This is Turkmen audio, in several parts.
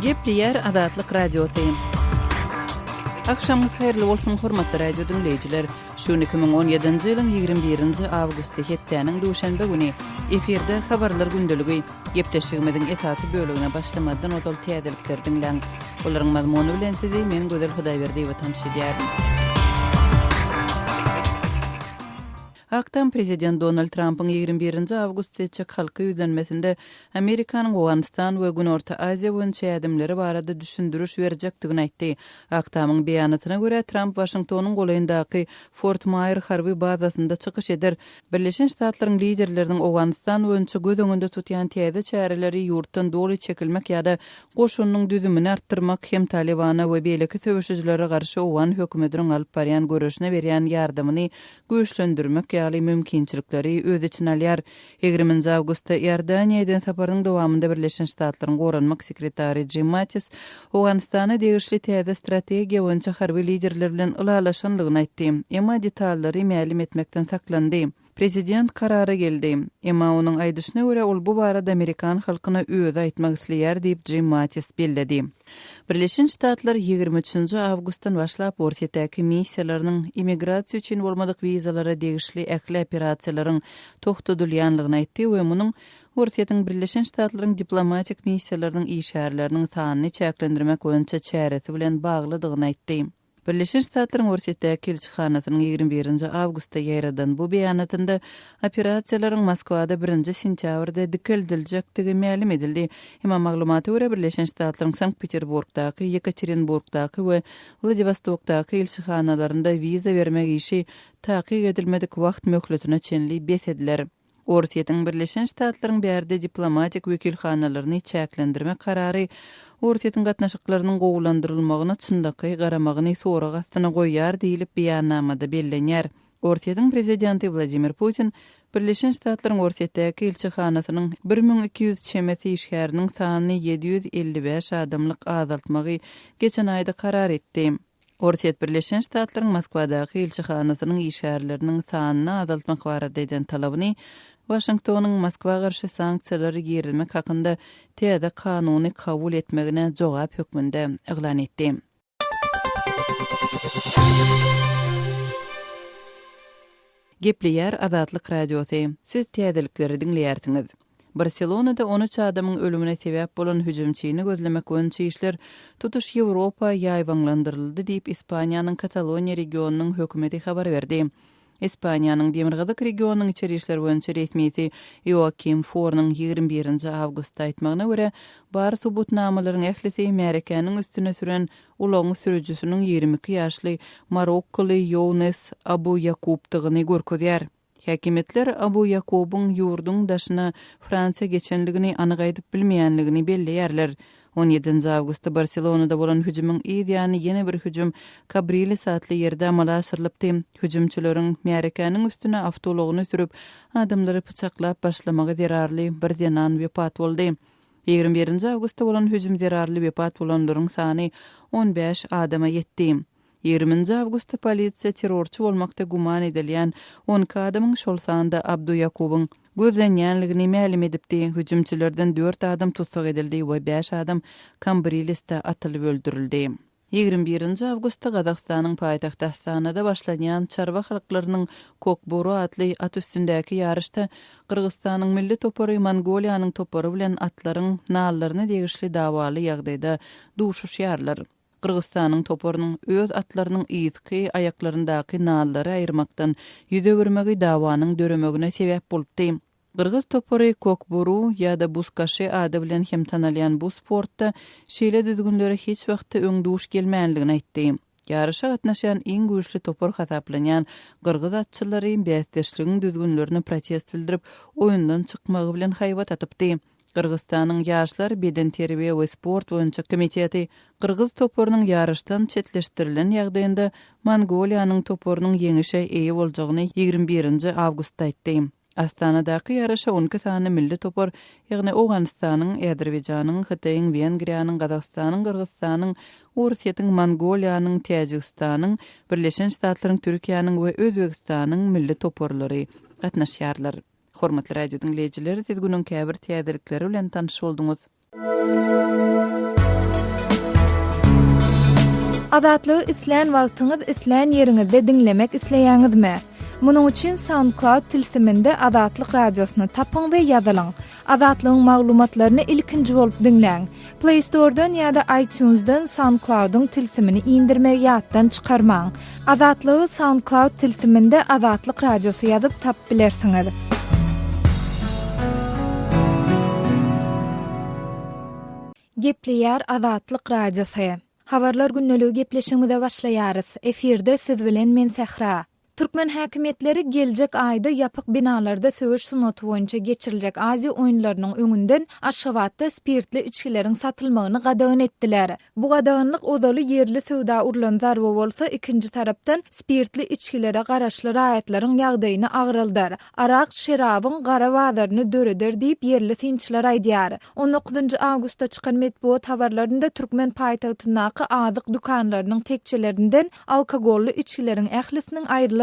Gepleyer Adatlyk radiosu. Akşamınız hayırlı bolsun hormatly radio dinleyijiler. Şu 2017-nji ýylyň 21-nji awgusty hetdäniň duşanba güni efirde habarlar gündeligi gepleşigimiziň etaty bölügine başlamadan otol täzelikler dinleň. Olaryň mazmuny bilen sizi men Gözel Hudaýberdi we tanışy edýärim. Aktam Prezident Donald Trump'ın 21. Awgustda çek halky ýüzlenmesinde Amerikanyň Awganistan we Günorta Aziýa boýunça ýardymlary barada düşündürüş berjekdigini aýtdy. Aktamyň beýanatyna görä Trump Washingtonyň goleýyndaky Fort Myer harby bazasynda çykyş eder. Birleşen Ştatlaryň liderleriniň Awganistan boýunça göz öňünde tutýan täze çäreleri ýurtdan doly çekilmek ýa-da goşunyň düzümini artdyrmak hem Talibana we beýleki töweşijlere garşy Owan hökümetiniň alyp barýan görüşine berýän ýardymyny güýçlendirmek ýaly mümkinçilikleri öz içine alýar. 20 awgustda Ýordaniýadan saparyň dowamında Birleşen Ştatlaryň goranmak sekretary Jim Mattis Awganistana degişli täze strategiýa boýunça harby liderler bilen ulalaşanlygyny aýtdy. Emma detallary ma'lum etmekden saklandy. Prezident karara geldi. Emma onuň aýdyşyna görä ol bu barada Amerikan halkyna öýde aýtmak isleýär diýip Jim Mattis belledi. Birleşen Ştatlar 23 awgustdan başlap ortaýdäki missiýalarynyň immigrasiýa üçin bolmadyk wizalara degişli ähli operasiýalaryň togtadylýanlygyny aýtdy we munyň ortaýdyň Birleşen Ştatlaryň diplomatik missiýalarynyň işgärleriniň sanyny çäklendirmek boýunça çäresi bilen baglydygyny aýtdy. Birleşen Ştatlaryň ortaýdäki elçihanasynyň 21 awgustda ýaradan bu beýanatynda operasiýalaryň Moskwada 1 sentýabrda dikildiljekdigi ma'lum edildi. Emma maglumaty görä Birleşen Ştatlaryň Sankt-Peterburgdaky, Yekaterinburgdaky we Vladivostokdaky elçihanalarynda wiza bermek işi takyk edilmedik wagt möhletine çenli besediler. Ortaýdyň Birleşen Ştatlaryň bärde diplomatik wekilhanalaryny çäklendirmek karary ortaýdyň gatnaşyklarynyň gowulandyrylmagyna çyndaky garamagyny soragy astyna goýýar diýilip beýannamada bellenýär. Ortaýdyň prezidenti Vladimir Putin Birleşen Ştatlaryň ortaýdäki elçihanasynyň 1200 çemeti işgäriniň sanyny 755 adamlyk azaltmagy geçen aýda karar etdi. Ortaýat Birleşen Ştatlaryň Moskwadaky elçihanasynyň işgärleriniň sanyny azaltmak barada eden talabyny Washingtonyň Moskwa garşy sanksiýalary girilmek hakynda täze kanuny kabul etmegine jogap hökmünde eglan etdi. Gepleyer Adatlyk radiosu. Siz täzelikleri dinleýärsiňiz. Barcelonada 13 adamyň ölümine sebäp bolan hüjümçiýini gözlemek boýunça işler tutuş Ýewropa ýaýbanlandyryldy diýip Ispaniýanyň Kataloniýa regionunyň hökümeti habar berdi. Ispaniýanyň Demirgazyk regionunyň içeri işler boýunça resmisi Joaquim Fornyň 21 awgustda aýtmagyna görä, bar subutnamalaryň ählisi Merikanyň üstüne süren uloň sürüjüsiniň 22 ýaşly Marokkaly Younes Abu Yakubdygyny görkezýär. Häkimetler Abu Yakubyň ýurdun daşyna Fransiýa geçenligini anyk aýdyp bilmeýänligini belleýärler. 17 awgustda Barcelonada bolan hüjümüň ýany ýene bir hüjüm Cabriles adly ýerde amala aşyrylypdy. Hüjümçileriň Merikanyň üstüne awtologyny sürüp adamlary pyçaklap başlamagy derarly bir denan wepat boldy. 21 awgustda bolan hüjüm derarly wepat bolanlaryň sany 15 adama ýetdi. 20 awgustda polisiýa terrorçy bolmakda guman edilýän 10 adamyň şol sanda Abdu Yakubyň gözlenýänligini ma'lum edipdi. Hüjümçilerden 4 adam tutsak edildi we 5 adam Cambrilesde atylyp öldürildi. 21 awgustda Gazakstanyň paýtagty Astanada başlanýan çarwa halklarynyň Kokboru adly at üstündäki ýaryşda Kyrgyzstanyň milli topary Mongoliýanyň topary bilen atlaryň nallaryny degişli dawaly ýagdaýda duşuşýarlar. Kyrgyzstanyň toparynyň öz atlarynyň ýyzky ayaklaryndaky nallary aýyrmakdan ýüze bermegi dawanyň döremegine sebäp bolupdy. Kyrgyz topary Kokboru ýa-da Buskaşy ady bilen hem tanalýan bu sportda şeýle düzgünlere hiç wagtda öňdüş gelmänligini aýtdy. Ýarışa gatnaşan iň güýçli topar hasaplanýan Kyrgyz atçylary bäsdeşligiň düzgünlerini protest bildirip oýundan çykmagy bilen haýbat atypdy. Kyrgyzstanyň ýaşlar beden terbiýe we sport boýunça komiteti Kyrgyz toparynyň ýarışdan çetleşdirilen ýagdaýynda Mongoliýanyň toparynyň ýeňişe eýe boljagyny 21 awgustda aýtdy. Astanadaky ýarışa 12 sany milli topar, ýagny Awganistanyň, Äzerbeýjanyň, Hytaýyň, Wengriýanyň, Gazakstanyň, Kyrgyzstanyň, Ursiýatyň, Mongoliýanyň, Täjikistanyň, Birleşen Ştatlaryň, Türkiýanyň we Özbegistanyň milli toparlary gatnaşýarlar. Hormatly radio dinleyijiler, siz günüň käbir täzelikleri bilen tanyş bolduňuz. Azatlygy isleýän wagtyňyz isleýän ýeriňizde dinlemek isleýäňizmi? Munuň üçin SoundCloud tilsiminde Azatlyk radiosyny tapyň we ýazylyň. Azatlygyň maglumatlaryny ilkinji bolup dinleň. Play Store'dan ýa-da iTunes'dan SoundCloud'un tilsimini indirmek ýatdan çykarmaň. Azatlygy SoundCloud tilsiminde Azatlyk radiosy ýazyp tap bilersiňiz. Gepleýär Azatlyk radiosy. Habarlar günneligi gepleşigimize başlaýarys. Efirde siz bilen men Sehra. Türkmen häkimetleri geljek aýda ýapyk binalarda söwüş sunaty boýunça geçiriljek Aziýa oýunlarynyň öňünden Aşgabatda spirtli içkileriň satylmagyny gadagyn etdiler. Bu gadaganlyk odaly yerli söwda urlan zarby bolsa, ikinji tarapdan spirtli içkilere garaşly raýatlaryň ýagdaýyny agyryldar. Arak, şerabyň gara bazaryny döreder diýip yerli synçylar aýdýar. 19 awgustda çykan medpuat habarlarynda Türkmen paýtagtyndaky azyk dukanlarynyň tekçelerinden alkogolly içkileriň ählisiniň aýrylandygy,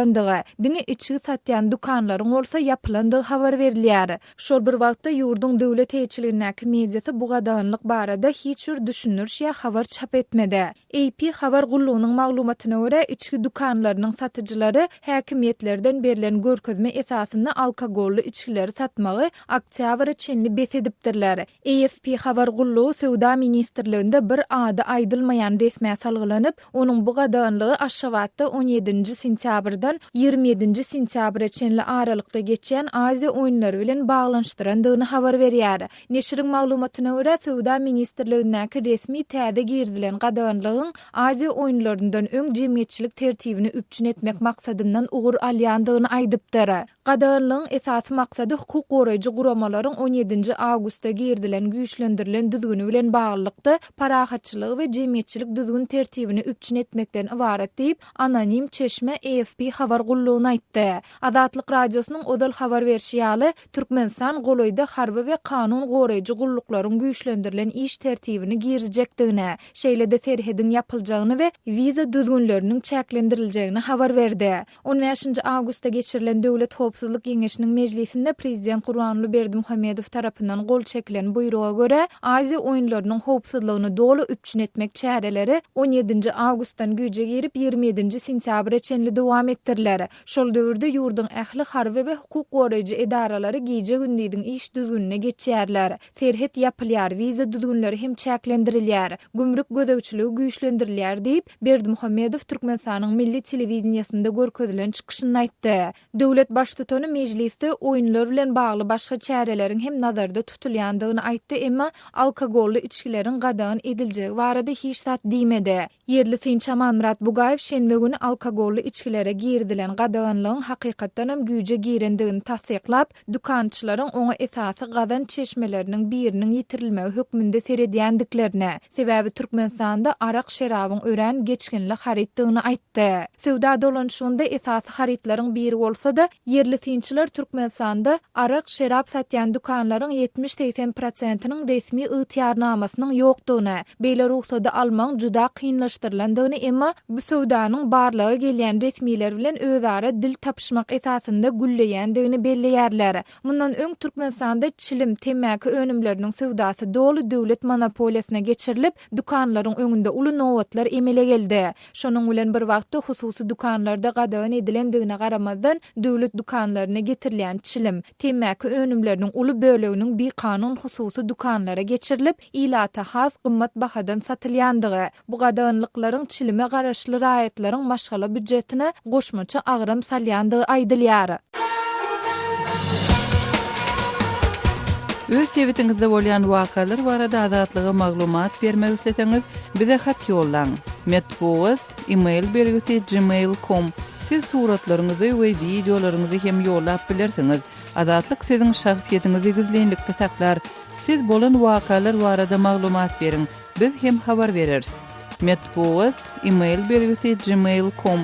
diňe içki satýan dukanlaryň bolsa ýapylandygy habar berilýär. Şol bir wagtda ýurduň döwlet heýetçiliginiň mediýasy bu gadaganlyk barada hiç bir düşünürş ýa habar çap etmedi. AP habar gullugynyň maglumatyna görä, içki dukanlarynyň satyjylary häkimetlerden berilen görkezme esasynda alkogolly içkileri satmagy oktyabr çenli bet edipdirler. AFP habar gullugy Söwda ministrliginde bir ady aýdylmaýan resmi salgylanyp, onuň bu gadaganlygy Aşgabatda 17 sentýabrdan 27 sentýabra çenli aralykda geçen Aziýa oýunlary bilen baglanşdyrandygyny habar berýär. Neşriň maglumatyna görä, Söwda ministrligindäki resmi täze girdilen gadaganlygyň Aziýa oýunlaryndan öň jemgyýetçilik tertibini üpçün etmek maksadyndan ugur alýandygyny aýdypdyr. Gadaganlygyň esasy maksady hukuk goraýjy guramalaryň 17 awgustda girdilen güýçlendirilen düzgüni bilen baglykda parahatçylygy we jemgyýetçilik düzgün tertibini üpçün etmekden ibaret diýip anonim çeşme AFP habar gullugyny aýtdy. Azatlyk radiosynyň odal habar berişi ýaly Türkmenistan golaýda harby we kanun goraýjy gullyklaryň güýçlendirilen iş tertibini girijekdigine, şeýle de serhedin ýapyljagyny we wiza düzgünleriniň çäklendirilýägini habar berdi. 15 awgustda geçirilen Döwlet Howpsuzlyk Geňeşiniň mejlisinde Prezident Gurbanly Berdimuhammedow tarapyndan gol çekilen buýruga görä, Aziýa oýunlarynyň howpsuzlygyny dogly üpçün etmek çäreleri 17 awgustdan güýje girip 27 sentýabra çenli dowam etdirler. Şol döwürde ýurdun ähli harby we hukuk goraýjy edaralary gije gündizdiň iş düzgünine geçýärler. Serhet ýapylýar, wiza düzgünleri hem çäklendirilýär, gümrük gödäwçiligi güýçlendirilýär diýip Berdimuhammedow Türkmenistanyň milli telewiziýasynda görkezilen çykyşyny aýtdy. Döwlet başlygyny mejlisde oýunlar bilen bagly başga çäreleriň hem nazarda tutulýandygyny aýtdy, emma alkogolly içkileriň gadagan ediljegi barada hiç zat diýmedi. Yerli synçy Murat Bugaýew şenbe güni alkogolly içkilere girdilen gadaganlygyň hakykatdan hem güýje girendigini tasdiklap, dukançylaryň oňa esasy gadan çeşmeleriniň biriniň ýitirilmegi hökmünde seredýändiklerini, sebäbi Türkmenistanda arak şerabyň ören geçkinli haritdygyny aýtdy. Söwda dolanşygynda esasy haritlaryň biri bolsa-da, yerli synçylar Türkmenistanda arak şerap satýan dukanlaryň 70-80%-nyň resmi ýetýärnamasynyň ýokdugyny, beýle ruhsady almaň juda kynlaşdyrylandygyny, emma bu söwdanyň barlygy gelýän resmiler bilen özara dil tapşmak esasynda gülleýändigini belleýärler. Mundan öň Türkmenistanda çilim, temäki önümleriniň söwdasy dogly döwlet monopoliýasyna geçirilip, dukanlaryň öňünde uly nowatlar emele geldi. Şonuň bilen bir wagtda hususy dukanlarda gadagan edilendigine garamazdan döwlet dukanlaryna getirilýän çilim, temäki önümleriniň uly böleginiň bir kanun hususy dukanlara geçirilip, ilata has gymmat bahadan satylýandygy, bu gadaganlyklaryň çilime garaşly raýatlaryň maşgala büdjetine goşmaça agram salýandygy aýdylýar. Öz sebetiňizde bolýan wakalar barada azatlyga maglumat bermek isleseňiz, bize hat ýollaň. Medpuat email belgisi gmail.com. Siz suratlaryňyzy we videolaryňyzy hem ýollap bilersiňiz. Azatlyk siziň şahsiýetiniňizi gizlenlikde saklar. Siz bolan wakalar barada maglumat beriň. Biz hem habar bereriz. Medpuat email belgisi gmail.com.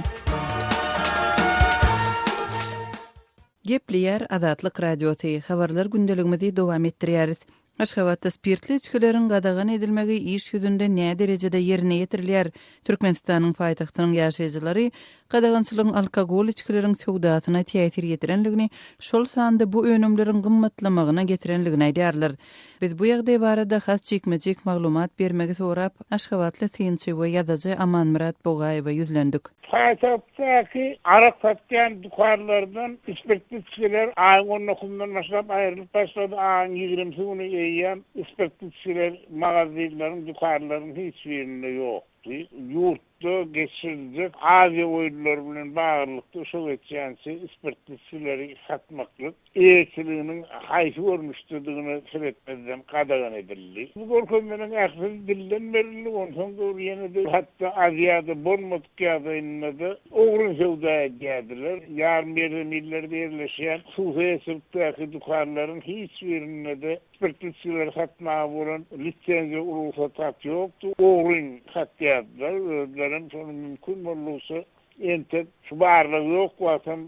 Gepleýär Azatlyk radiosy habarlar gündeligimizi dowam etdirýäris. Aşgabatda spirtli içkilerin gadagan edilmegi iş yüzünde näme derejede yerine ýetirilýär? Türkmenistanyň paýtagtynyň ýaşaýjylary gadagançylygyň alkogol içkilerin sowdasyna täsir ýetirenligini, şol sanda bu önümleriň gymmatlamagyna getirenligini aýdýarlar. Biz bu ýagdaý barada has çekmejek maglumat bermegi sorap, Aşgabatly synçy we ýazyjy Amanmurat Bogaýewa ýüzlendik. Paýtagtdaky arak satýan dukanlardan spirtli içkiler aýyň okundan başlap aýrylyp başlady. Aýyň 20 güni eýýän spirtli içkiler magazynlaryň, dukanlaryň hiç birinde ýokdy. Yurtda geçirilecek Aziya oyunları bilen bağlılıkta Sovyetçansı spirtliçileri satmaklık eğitiliğinin haysi görmüştürdüğünü söyletmezden qadağan edildi. Bu korkunmenin aksız dilden verildi. Ondan doğru yine de hatta Aziyada Bornmut kağıdayında da oğrun sevdaya geldiler. Yarın bir millerde yerleşen Sufiye sırttaki dukarların hiçbirine de spirtliçileri satmaya vuran lisenzi ruhsat yoktu. Oğrun satyadılar. Özlerin sonu mümkün olursa ente şubarlığı yok vatan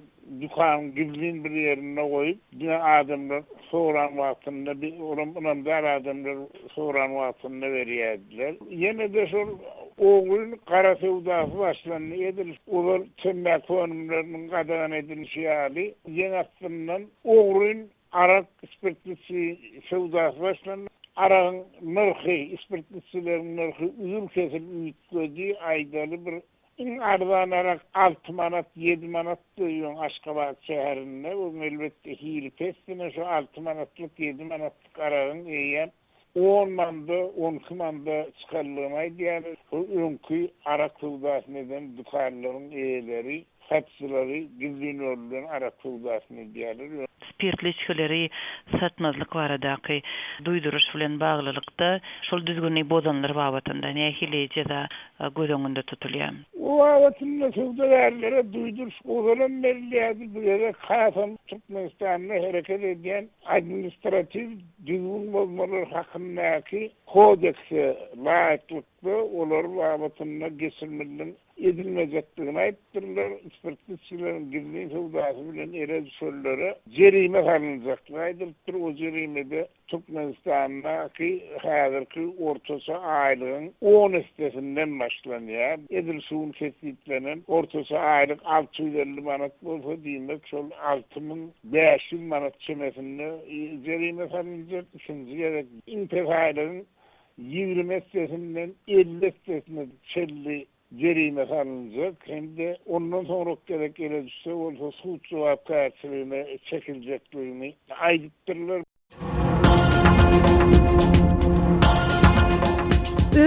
dukan gizlin bir yerine koyup yine adamlar soğuran vaktinde bir oranlar adamlar soğuran vaktinde veriyediler. Yine de şu oğlun kara sevdası başlandı edilir. Olur tembak fonumlarının qadağan edilişi hali. Yine aslından oğlun arak spirtlisi sevdası başlandı. Arağın nırkı, spirtlisilerin nırkı ülkesinin üyütlediği aydalı bir ardan arak 6 manat, 7 manat duyuyon Aşgabat şehrinde. Bu elbette hili testine şu 6 manatlık, 7 manatlık arağın eğen 10 manda, 12 manda çıkarılmaydı. Yani o önkü arak sevdası neden dukarların eğeleri, satsıları, gizlin olunan arak sevdasını diyorlar. Spirtli içkileri satmazlyk baradaky duýduruş bilen baglylykda şol düzgünliği bozanlar babatynda nähili jeda göz tutulýar. O wagtynda sowdagarlara duýduruş bozalan berýärdi. Bu ýerde Kasam Türkmenistanyna hereket edýän administrativ düzgün bozmalar hakyndaky kodeksi laýyklykda olar babatynda geçirmeliň edilmejekdigini aýtdyrlar. Spirtliçilerin gizli sowdasy bilen erezşollary jerime salınacaklar. Aýdylypdyr o jerimede Türkmenistanyňky häzirki ortaça aýlygyň 10 estesinden başlanýar. Edil suwun kesiplerinin ortaça aýlyk 650 manat bolsa diýmek şol 6500 manat çemesinde jerime salınjak. Üçinji ýere intihalaryň 20 estesinden 50 estesine çelli jerime salınacak. Hem de ondan sonra gerek düşse olsa suç cevap karşılığına çekileceklerini aýdypdyrlar.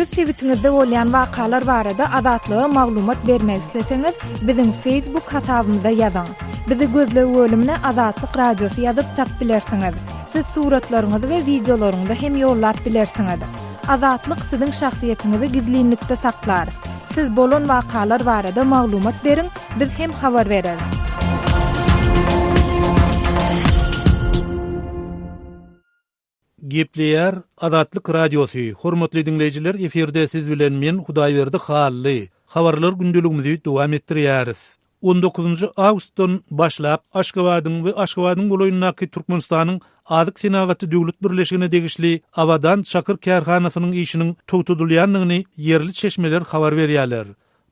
Öz sewitinizde bolýan wakalar barada adatlyga maglumat bermek isleseňiz, biziň Facebook hasabymyza ýazyň. Bizi gözlegi bölümine Azatlyk Radiosu ýazyp tap bilersiňiz. Siz suratlaryňyzy we videolaryňyzy hem ýollap bilersiňiz. Azatlyk siziň şahsiýetiniňizi gizlinlikde saklar. Siz bolan wakalar barada maglumat beriň, biz hem habar bereriz. Gepleýär Azatlyk Radiosu. Hormatly dinleýijiler, eferde siz bilen men Hudaýberdi Hally. Habarlar gündeligimizi dowam etdirýäris. 19 awgustdan başlap Aşgabatyň we Aşgabatyň boýundaky Türkmenistanyň Adyk Senagaty Döwlet Birleşigine degişli Awadan çakyr kärhanasynyň işiniň togtudylýanlygyny yerli çeşmeler habar berýärler.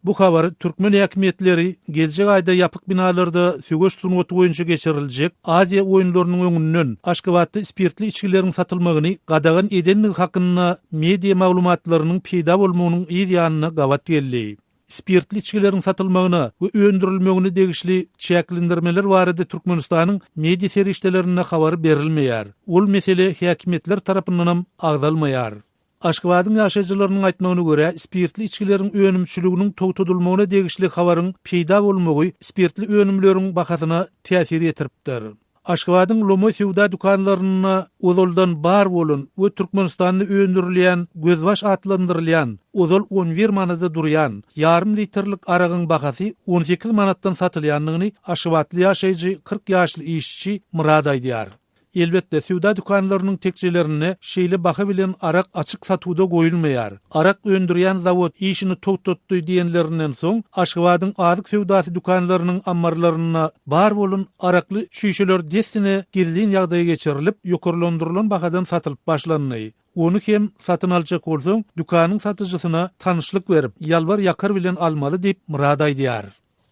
Bu habar Türkmen häkimetleri geljek aýda ýapyk binalarda söwüş sunuty boýunça geçiriljek Aziya oýunlarynyň öňünden Aşgabatda spirtli içkileriň satylmagyny qadağan edenligi hakynda media maglumatlarynyň peýda bolmagynyň ýa-ýanyna gawat geldi. Spirtli içkilerin satılmagyna we öndürilmegine degişli çäklendirmeler barada Türkmenistanyň media serişdelerine habar berilmeýär. Ol mesele häkimetler tarapyndan agdalmaýar. Aşgabatyň ýaşaýjylarynyň aýtmagyna görä, spirtli içkilerin önümçiliginiň togtudylmagyna degişli habaryň peýda bolmagy spirtli önümleriň bahasyna täsir ýetiripdir. Aşgabatyň Lomo sowda dukanlaryna ozoldan bar bolan we Türkmenistanyny öndürilýän gözbaş atlandyrylýan, ozol 11 manada durýan, yarım litrlik aragyň bahasy 18 manatdan satylýanlygyny Aşgabatly ýaşaýjy 40 ýaşly işçi Murad aýdýar. Elbette süwda dukanlarynyň tekçelerine şeýle baha bilen arak açyk satuwda goýulmaýar. Arak öndürýän zawod işini togtatdy diýenlerinden soň Aşgabatyň azyk süwdasy dukanlarynyň ammarlaryna bar bolan arakly şişeler desine girdiň ýagdaýa geçirilip ýokarlandyrylan bahadan satylyp başlanýar. Onu hem satın alacak bolsaň, dukanyň satyjysyna tanışlyk berip, ýalbar ýakar bilen almaly diýip murad aýdýar.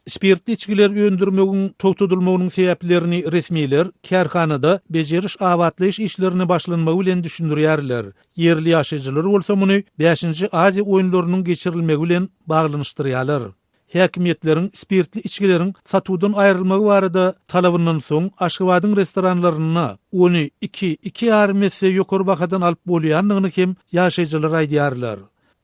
Spirtli içkiler öndürmegiň togtadylmagynyň sebäplerini resmiler kärhanada bejeriş awatlyş işlerini başlanmagy bilen düşündirýärler. Yerli ýaşaýjylar bolsa muny 5-nji Aziýa oýunlarynyň geçirilmegi bilen baglanışdyrýarlar. Häkimetleriň spirtli içkilerin satuwdan aýrylmagy barada talabynyň soň Aşgabatyň restoranlaryna ony 2,5 metre ýokary bahadan alyp bolýanlygyny hem ýaşaýjylar aýdýarlar.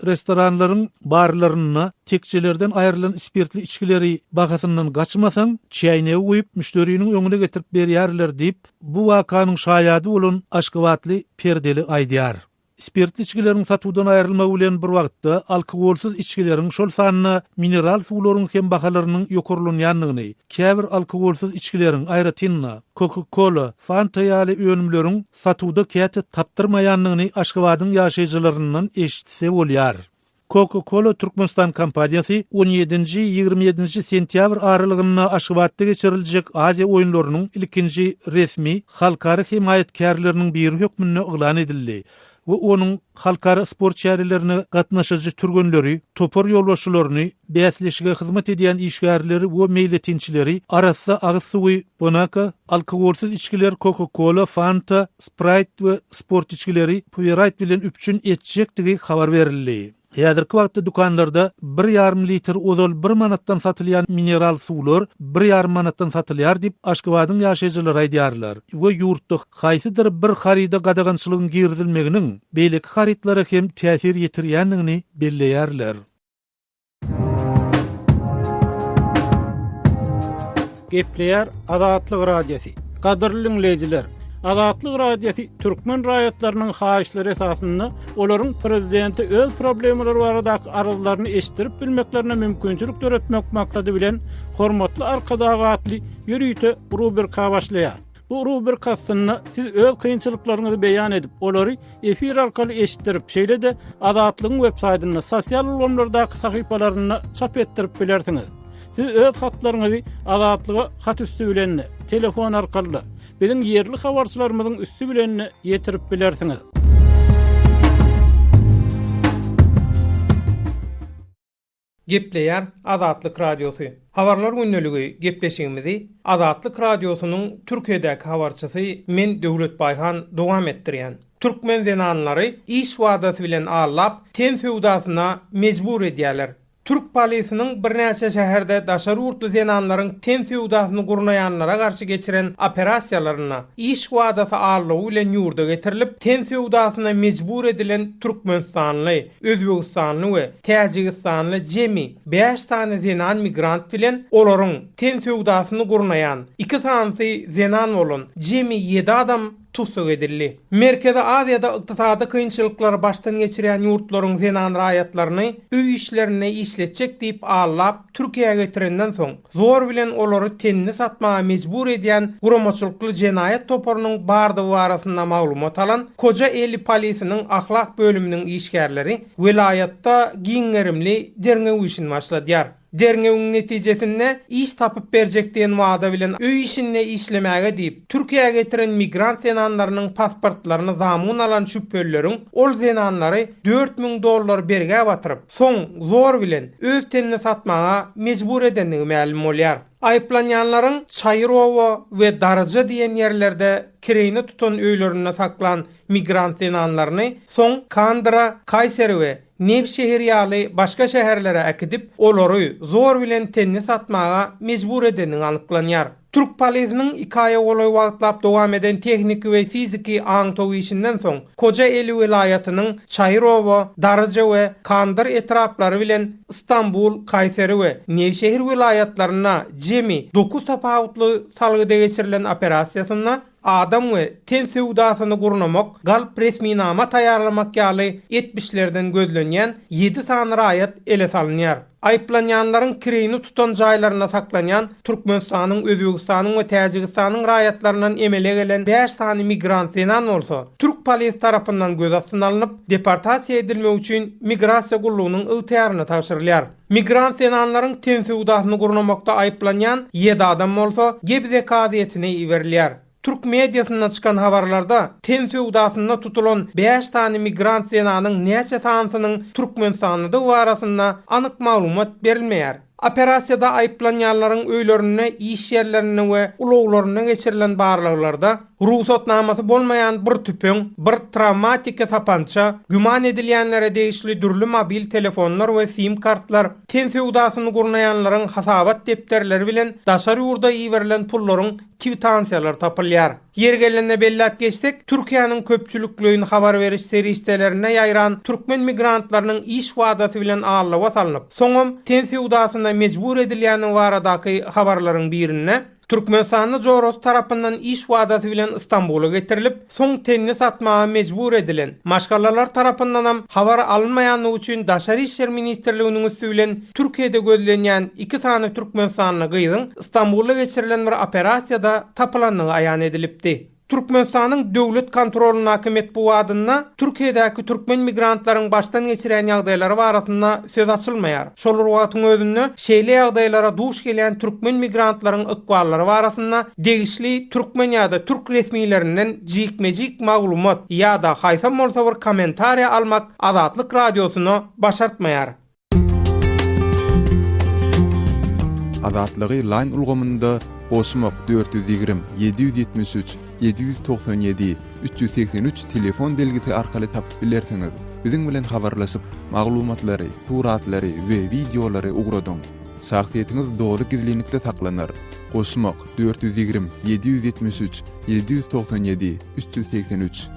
Restoranlaryň barlaryna tekçelerden aýrylan spirtli içkileri bahasyndan gaçmasaň, çaýnagy goýup müşteriniň öňüne getirip berýärler diýip bu wakanyň şaýady bolan Aşgabatly Perdeli aýdýar. Spirtli içkilerin satuwdan aýrylmagy bilen bir wagtda alkoholsuz içkilerin şol sanyna mineral suwlaryň hem bahalarynyň ýokarlanýanlygyny, käbir alkoholsuz içkilerin aýratynna, Coca-Cola, Fanta ýaly öňümleriň satuwda käte tapdyrmaýanlygyny Aşgabatyň ýaşaýjylaryndan eşitse bolýar. Coca-Cola Türkmenistan kompaniýasy 17-27 sentýabr aralygyna Aşgabatda geçiriljek Aziýa oýunlarynyň ilkinji resmi halkary himayetkarlarynyň biri hökmüne oglan edildi. Ve onun halkara sport şäherlerine gatnaşyjy türgenleri, topar ýolbaşçylaryny, bäsleşige hyzmat edýän işgärleri we meýletinçileri arasynda agyz suwy, bonaka, alkoholsuz içkiler Coca-Cola, Fanta, Sprite we sport içkileri Pureit bilen üpçün etjekdigi habar berildi. Häzirki wagtda dukanlarda 1,5 litr ozal 1 manatdan satylýan mineral suwlar 1,5 manatdan satylýar diýip Aşgabatyň ýaşaýjylary aýdýarlar. We ýurtda haýsydyr bir harida gadagançylygyň girdilmeginiň beýleki haritlara hem täsir ýetirýänligini belleýärler. Gepleýär Azatlyk radiosi. Gadyrly dinleýijiler, Azatlyk radiosi türkmen raýatlarynyň haýyşlary esasynda olaryň prezidenti öz problemleri baradaky arzularyny eşitdirip bilmeklerine mümkinçilik töretmek maksady bilen hormatly arkadagatly ýürüýte rubrika başlaýar. Bu rubrikasyny siz öz kynçylyklaryňyzy beýan edip, olary efir arkaly eşitdirip, şeýle-de Azatlygyň web-saýtyna, sosial ulanlardaky sahypalaryna çap etdirip bilersiňiz. Siz öz hatlaryňyzy Azatlyga hat üstü bilen telefon arkaly bizim yerli habarçylarymyzyň üstü bilen ýetirip bilersiňiz. Gepleýär Azatlyk radiosu. Habarlar günneligi gepleşigimizi Azatlyk radiosunyň Türkiýedäki habarçysy men Döwlet Baýhan dowam etdirýän. Türkmen zenanlary iş wadasy bilen allap ten sewdasyna mejbur edýärler. Türk polisiniň bir näçe şäherde daşary urtly zenanlaryň ten sewdasyny gurnaýanlara garşy geçiren operasiýalaryna iş wadasy allygy bilen ýurda getirilip, ten sewdasyna mejbur edilen Türkmenistanly, Özbegistanly we Täjikistanly jemi 5 tane zenan migrant bilen olaryň ten sewdasyny gurnaýan 2 tansy zenan bolan jemi 7 adam tutsuk edildi. Merkezi Aziýada ykdysady kynçylyklar başdan geçirýän ýurtlaryň zenan raýatlaryny öý işlerine işletjek diýip allap Türkiýeге getirenden soň zor bilen olary tenni satmaga mejbur edýän guramaçylykly jenaýat toparynyň bardygy barasynda maglumat alan Koca Eli polisiniň ahlak bölüminiň işgärleri vilayatda giňerimli derňew işini başladýar. Derňewiň netijesinde iş tapyp berjek diýen wada bilen öý işine işlemäge diýip Türkiýeге getiren migrant zenanlarynyň pasportlaryny zamun alan şüphelleriň ol zenanlary $4,000 berge batyryp, soň zor bilen öz tenini satmaga mejbur edenligi ma'lum bolýar. Aýplanýanlaryň Çayrowa we Darja diýen ýerlerde kireyni tutan öýlerine saklan migrant zenanlaryny soň Kandıra, Kayseri we Nevşehir ýaly başga şäherlere akidip, olary zor bilen tenni satmaga mejbur edenini anyklanýar. Türk polisiniň 2 aýa olay wagtlap dowam eden tehnik we fiziki aňtow işinden soň Koca Eli vilayatynyň Çayrowa, Darja we Kandyr etraplary bilen İstanbul, Kayseri we Nevşehir vilayatlaryna jemi 9 tapawutly salgyda geçirilen operasiýasyna adam we ten sewdasyny gurnamak, galp resminama taýýarlamak ýaly 70'lerden gözlenýän 7 sany raýat ele salynýar. aýplanýanlaryň kirini tutan jaýlaryna saklanýan Türkmenistanyň, Özbegistanyň we Täjikistanyň raýatlarynyň emele gelen 5 sany migrant zenan bolsa, Türk polis tarapyndan göz astyna alınıp deportasiýa edilmek üçin migrasiýa gullugynyň ygtyýaryna tapşyrylýar. Migrant zenanlaryň tensiwdatyny gurnamakda aýplanýan 7 adam bolsa, gebze kaziýetine iwerilýär. Türk mediasynda çykan habarlarda tensiwdatyna tutulan 5 tane migrant zenanyň näçe sanynyň Türkmenistanda barasynda anyk maglumat berilmeýär. Operasiýada aýplanýanlaryň öýlerine, iş ýerlerine we ulaglaryna geçirilen barlyklarda ruhsatnamasy bolmaýan bir tüpeň, bir travmatik tapança, güman edilýänlere degişli dürli mobil telefonlar we sim kartlar, tensiwdatyny gurnaýanlaryň hasabat depterleri bilen daşary ýurda iwerilen pullaryň kwitansiýalary tapylýar. Yer gelende bellap geçdik, Türkiýanyň köpçülikliğini habar beriş seriýetlerine ýaýran türkmen migrantlarynyň iş wadasy bilen ağırlığa salınıp, soňam tensiwdatyna mecbur edilýäni baradaky habarlaryň birine Türkmenistanyň Joros tarapyndan iş wadasy bilen Istanbula getirilip, soň tenni satmaga mecbur edilen maşgalalar tarapyndan ham habar alınmaýanlygy üçin Daşary işler ministrliginiň üstü bilen Türkiýede gözlenýän 2 sany Türkmenistanyň gyýdyň Istanbula geçirilen bir operasiýada tapylanlygy aýan edilipdi. Türkmenistanyň döwlet kontrolyny hakimiýet bu wadyna Türkiýedäki türkmen migrantlaryň başdan geçiren ýagdaýlary barasynda söz açylmaýar. Şol wagtyň özünde şeýle ýagdaýlara duş gelýän türkmen migrantlaryň ykballary barasynda degişli türkmen ýa-da türk resmiýetlerinden jikmejik maglumat ýa-da haýsam bolsa bir kommentariýa almak Azatlyk radiosyny başartmaýar. Azatlygy line ulgamynda Osmak 420 773 797 383 telefon belgisi arkaly tapyp bilersiňiz. Biziň bilen habarlaşyp maglumatlary, suratlary we videolary ugradyň. Şahsiýetiniz dogry gizlilikde saklanır. Osmak 420 773 797 383.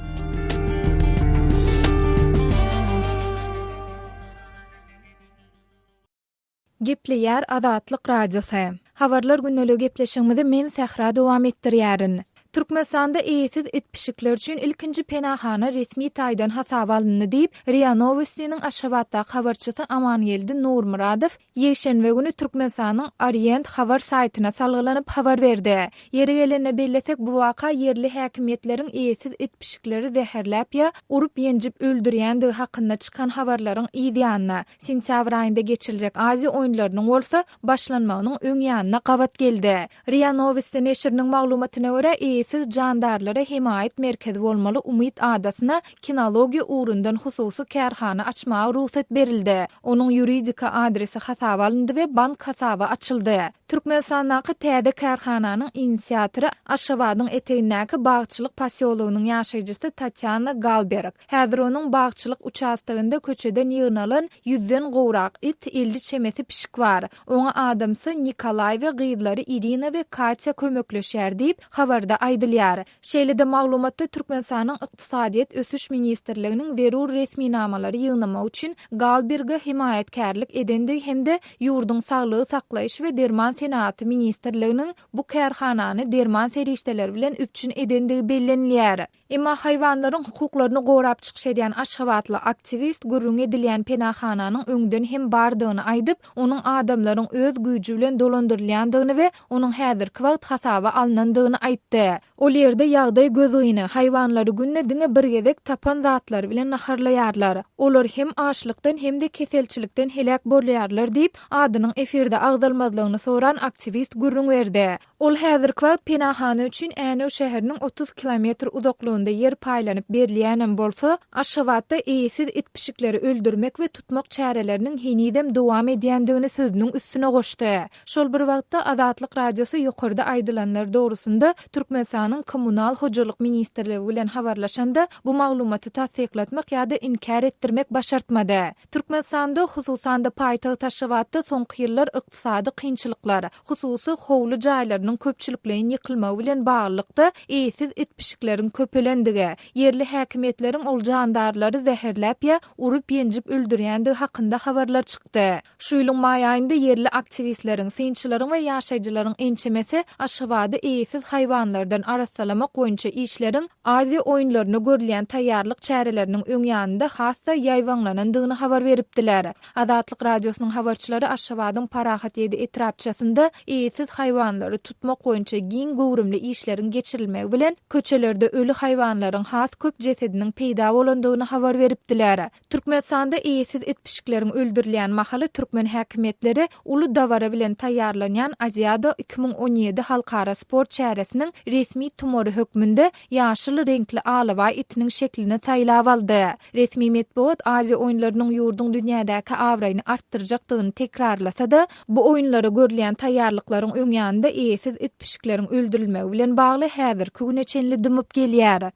Gepleýär Azatlyk radiosy. Habarlar günnälik gepleşigimizi men Sähra dowam etdirýärin. Türkmenistanda eýesiz etpişikler üçin ilkinji penahana resmi taýdan hasap alındy diýip Ria Novosti'niň Aşgabatda habarçysy Amanyeldi Nurmuradow ýeşenbe güni Türkmenistanyň Orient habar saýtyna salgylanyp habar berdi. Ýeri gelende bellesek bu waka yerli häkimiýetleriň eýesiz etpişikleri zäherläp ýa urup ýenjip öldürýändigi hakynda çykan habarlaryň ýa-da sentýabr aýynda geçiriljek Aziýa oýunlarynyň bolsa başlanmagynyň öň ýanyna gawat geldi. Ria Novosti neşriniň maglumatyna görä siz jandarlara himayet merkezi bolmaly umyt adasyna kinologiýa ugrundan hususy kärhana açmaga ruhsat berildi. Onuň yuridika adresi hasap alındy we bank hasabı açyldy. Türkmenistanyň täze kärhananyň inisiatory Aşgabatyň eteğindäki bagçylyk pasiýolugynyň ýaşaýjysy Tatyana Galberg. Häzir onuň bagçylyk uçastygynda köçeden ýygnalan 100den gowrak it 50 çemesi pişik bar. Oňa adamsy Nikolay we gyýdlary Irina we Katya kömekleşýär diýip habarda aýdylýar. Şeýlede maglumatda Türkmenistanyň ykdysadyýet ösüş ministrliginiň zerur resmi namalary ýygnamak üçin Galberge himayetkerlik edendigi hemde ýurduň saglygy saklaýyş we derman senaty ministrliginiň bu kärhanany derman serişdeler bilen üpçün edendigi bellenilýär. Emma haýwanlaryň hukuklaryny gorap çykyş edýän Aşgabatly aktivist gürrüň edilýän penahanyň öňden hem bardygyny aýdyp, onuň adamlaryň öz güýji bilen dolandyrylýandygyny we onuň häzirki wagt hasaba alınandygyny aýtdy. Ol ýerde ýagdaý gözüňi haýwanlary günnediňe bir gezek tapan zatlar bilen naharlaýarlar. Olar hem açlykdan hem de keselçilikden helak bolýarlar diýip adynyň efirde agdalmazlygyny soran aktivist gürrüň berdi. Ol häzirki wagt penahany üçin Änew şäheriniň 30 kilometr uzaklygynda yer paýlanyp berilýän bolsa, Aşgabatda eýesiz etpişikleri öldürmek we tutmak çäreleriniň hinidem dowam edýändigini sözüniň üstüne goşdy. Şol bir wagtda Azatlyk radiosy ýokarda aýdylanlar dogrusunda Türkmenistanyň kommunal hojalyk ministrligi bilen habarlaşanda bu maglumaty tasdiklatmak ýa-da inkar etdirmek başartmady. Türkmenistanda hususan da paýtagy Aşgabatda soňky ýyllar ykdysady kynçylyklar, hususy howly jaýlarynyň köpçülikligiň ýykylmagy bilen baglykda eýesiz etpişikleriň köpeli ölendige, yerli häkimetleriň ol jandarlary zäherläp ýa urup ýenjip öldürýändi hakynda habarlar çykdy. Şu ýylyň maý aýynda yerli aktivistleriň, synçylaryň we ýaşaýjylaryň ençemesi Aşgabaty eýsiz haýwanlardan arassalamak boýunça işleriň Aziýa oýunlaryna görülýän taýýarlyk çäreleriniň öňýäninde hassa ýaýwanlanandygyny habar beripdiler. Adatlyk radiosynyň habarçylary Aşgabatyň Parahat ýedi etrapçasynda eýsiz haýwanlary tutmak boýunça giň gowrumly işleriň geçirilmegi bilen köçelerde ölü haýwanlaryň has köp jesediniň peýda bolandygyny habar beripdiler. Türkmenistanda eýsiz etpişikleriň öldürilýän mahaly türkmen häkimetleri uly dawara bilen taýýarlanýan Aziýada 2017 halkara sport çäresiniň resmi tumory hökmünde ýaşyl renkli alawa itiniň şeklini taýlap aldy. Resmi medeniýet Aziýa oýunlarynyň ýurdun dünýädäki awraýyny artdyrjakdygyny tekrarlasa-da, bu oýunlara görülýän taýýarlyklaryň öňýände eýsiz etpişikleriň öldürilmegi bilen bagly häzirki güneçenli dymyp gelýär.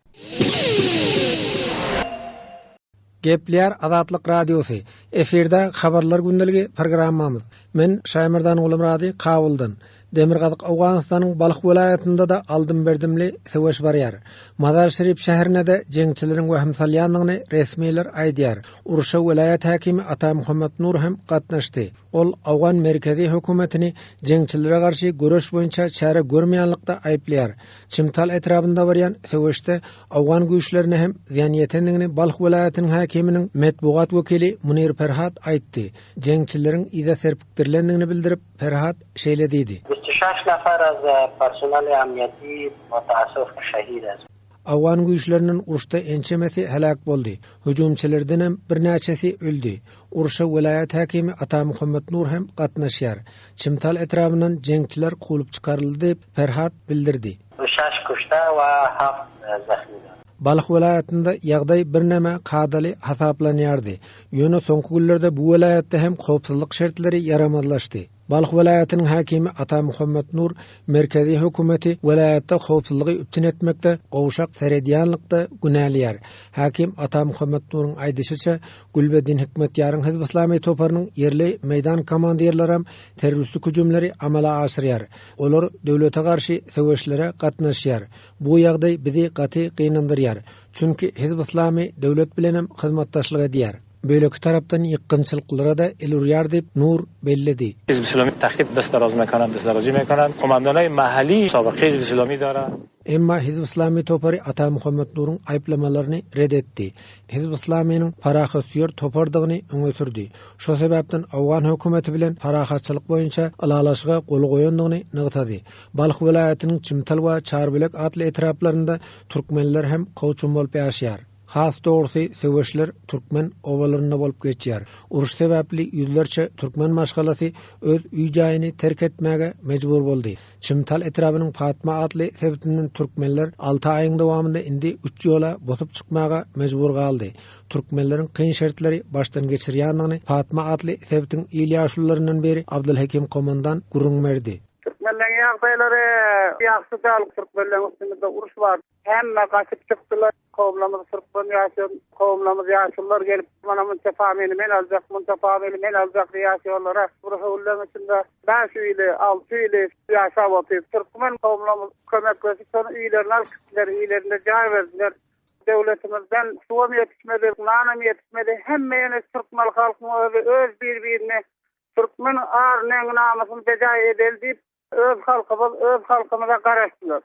Gepler Adatlyk Radiosy. Eferde habarlar gündeligi programmamız. Men Şaýmyrdan Ulumrady Kabuldan. Demirgazyk Awganystanyň Balyk welaýatynda da aldym berdimli söwüş barýar. Mazar Şerif şäherine de jeňçileriň wehim salýanlygyny resmiler aýdýar. Urşa welaýat häkimi Ata Muhammed Nur hem gatnaşdy. Ol Awgan merkezi hökümetini jeňçilere garşy görüş boýunça çäre görmeýänlikde aýplýar. Çimtal etrapynda barýan söwüşde Awgan güýçlerini hem ziýan ýetendigini Balyk welaýatynyň häkiminiň medeniýet wekili Munir Ferhat aýtdy. Jeňçileriň ýa serpikdirlendigini bildirip Ferhat şeýle diýdi. 6 نفر از پرسنل امنیتی متاسف شهید است. Awgan güýçleriniň uruşda ençemesi helak boldy. Hüjümçilerden hem bir näçesi öldü. Uruşa welaýat häkimi Ata Muhammed Nur hem gatnaşýar. Çimtal etrapyndan jeňçiler kulup çykaryldy diýip Ferhat bildirdi. 6 kuşta we 7 zahmi. Balyk welaýatynda ýagdaý bir näme kadaly hasaplanýardy. Ýöne soňky günlerde bu welaýatda hem howpsuzlyk şertleri yaramazlaşdy. Balyk welaýatynyň häkimi Ata Muhammed Nur merkezi hökümeti welaýatda howpsuzlygy üpçün etmekde gowşak seredýanlykda günälýär. Häkim Ata Muhammed Nuryň aýdysynça Gülbedin Hikmetýaryň Hizb Islamy toparynyň yerli meýdan komandyrlary hem terroristlik hüjümleri amala aşyrýar. Olar döwlete garşy söwüşlere gatnaşýar. Bu ýagdaý bizi gaty gynandyrýar. Çünki Hizb Islamy döwlet bilen hem hyzmatdaşlyk edýär. Böyleki tarapdan yıkkınçılıklara da eluriyar deyip Nur belledi. Hizb Islami tahdid destaraz mekanam, destaraji mekanam. Komandanay mahalli sabık Hizb Islami dara. Emma Hizb Islami topary Ata Muhammed Nur'un ayıplamalaryny reddetti. Hizb Islami'nin parahatsiyör topardygyny öňe sürdi. Şo sebäpden Awgan hökümeti bilen parahatçylyk boýunça alalaşyga gol goýandygyny nygtady. Balyk welaýatynyň Çimtal we Çarbelek atly etraplarynda türkmenler hem gowçun bolup ýaşaýar. Has doğrusu söwüşler Türkmen owalarynda bolup geçýär. Uruş sebäpli ýüzlerçe Türkmen maşgalasy öz üý jaýyny terk etmäge mejbur boldy. Çimtal etrapynyň Fatma atly sebätinden türkmenler 6 aýyň dowamında indi 3 ýola bosup çykmaga mejbur galdy. Türkmenleriň kyn şertleri başdan geçirýändigini Fatma atly sebätiň ýaşullarynyň beri Abdulhakim komandan gurrunmerdi. Türkmenlerin ýagdaýlary ýaxşy dal Türkmenlerin üstünde uruş bar. Hemme gaçyp çykdylar. Kowlamyz Türkmen ýaşaýan, kowlamyz ýaşullar gelip mana munça family men aljak, munça family men aljak ýaşaýarlar. Burhulların içinde 5 ýyly, 6 ýyly ýaşap otyp. Türkmen kowlamyz kömek gösterýär, ýylerini alkyşdylar, ýylerine jaý berdiler. Döwletimizden suwam ýetişmedi, nanam ýetişmedi. Hemme Türkmen halkyny öz bir-birini Türkmen arnyň namasyny bejaý edildi. Öz halkymyza garaşdylar.